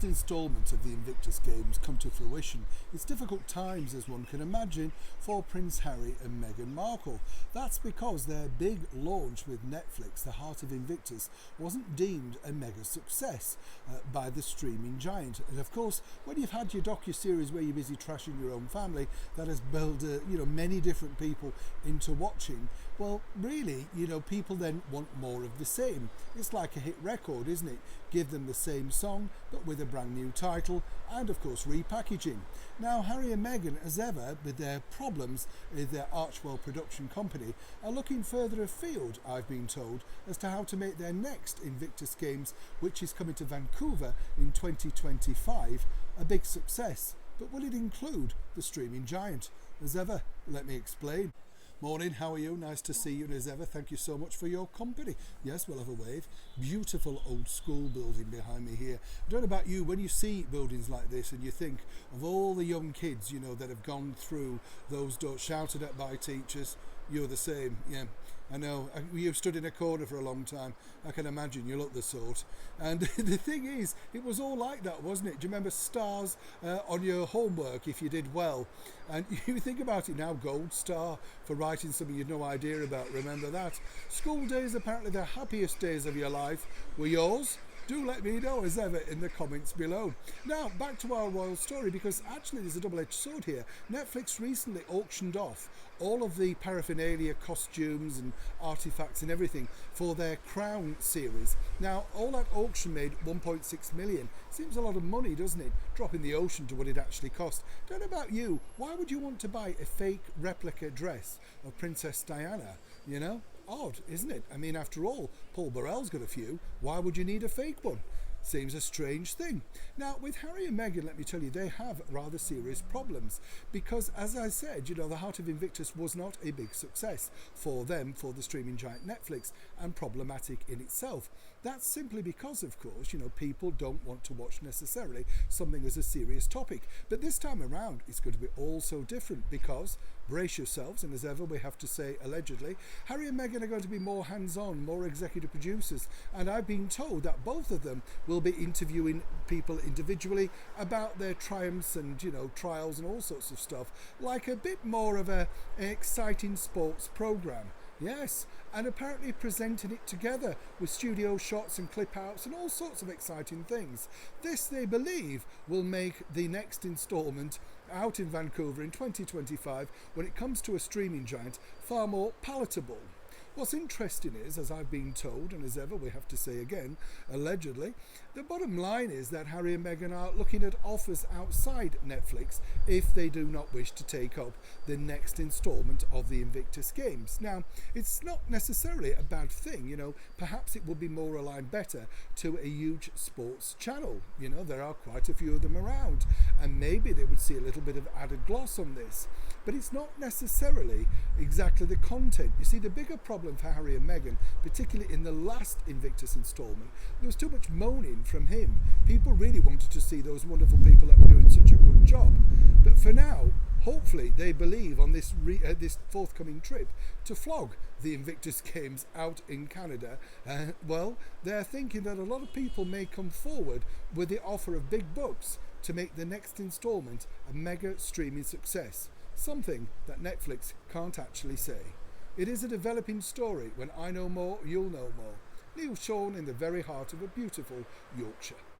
next instalment of the Invictus Games come to fruition, it's difficult times, as one can imagine, for Prince Harry and Meghan Markle. That's because their big launch with Netflix, The Heart of Invictus, wasn't deemed a mega success by the streaming giant. And of course, when you've had your docu-series where you're busy trashing your own family, that has built many different people into watching, well, really, people then want more of the same. It's like a hit record, isn't it? Give them the same song, but with a brand new title, and of course repackaging. Now, Harry and Meghan, as ever, with their problems with their Archwell production company, are looking further afield, I've been told, as to how to make their next Invictus Games, which is coming to Vancouver in 2025, a big success. But will it include the streaming giant? As ever, let me explain. Morning, how are you? Nice to see you, and as ever, thank you so much for your company. Yes, we'll have a wave. Beautiful old school building behind me here. I don't know about you, when you see buildings like this and you think of all the young kids, that have gone through those doors, shouted at by teachers, you're the same, yeah. I know, you've stood in a corner for a long time. I can imagine you look the sort. And the thing is, it was all like that, wasn't it? Do you remember stars on your homework if you did well? And you think about it now, gold star for writing something you'd no idea about. Remember that? School days, apparently the happiest days of your life, were yours. Do let me know, as ever, in the comments below. Now, back to our royal story, because actually there's a double-edged sword here. Netflix recently auctioned off all of the paraphernalia, costumes and artifacts and everything for their Crown series. Now, all that auction made 1.6 million. Seems a lot of money, doesn't it? Drop in the ocean to what it actually cost. Don't know about you, why would you want to buy a fake replica dress of Princess Diana, Odd, isn't it? I mean, after all, Paul Burrell's got a few. Why would you need a fake one? Seems a strange thing. Now, with Harry and Meghan, let me tell you, they have rather serious problems because, as I said, The Heart of Invictus was not a big success for them, for the streaming giant Netflix, and problematic in itself. That's simply because, of course, people don't want to watch necessarily something as a serious topic. But this time around, it's going to be all so different because, brace yourselves, and as ever, we have to say allegedly, Harry and Meghan are going to be more hands-on, more executive producers, and I've been told that both of them will be interviewing people individually about their triumphs and, trials and all sorts of stuff, like a bit more of an exciting sports program. Yes, and apparently presenting it together with studio shots and clip outs and all sorts of exciting things. This, they believe, will make the next instalment out in Vancouver in 2025, when it comes to a streaming giant, far more palatable. What's interesting is, as I've been told, and as ever we have to say again, allegedly, the bottom line is that Harry and Meghan are looking at offers outside Netflix if they do not wish to take up the next instalment of the Invictus Games. Now, it's not necessarily a bad thing, perhaps it would be more aligned better to a huge sports channel. There are quite a few of them around, and maybe they would see a little bit of added gloss on this. But it's not necessarily exactly the content. You see, the bigger problem for Harry and Meghan, particularly in the last Invictus instalment, there was too much moaning from him. People really wanted to see those wonderful people that were doing such a good job. But for now, hopefully they believe on this forthcoming trip to flog the Invictus Games out in Canada. They're thinking that a lot of people may come forward with the offer of big bucks to make the next instalment a mega streaming success. Something that Netflix can't actually say. It is a developing story. When I know more, you'll know more. Neil Sean in the very heart of a beautiful Yorkshire.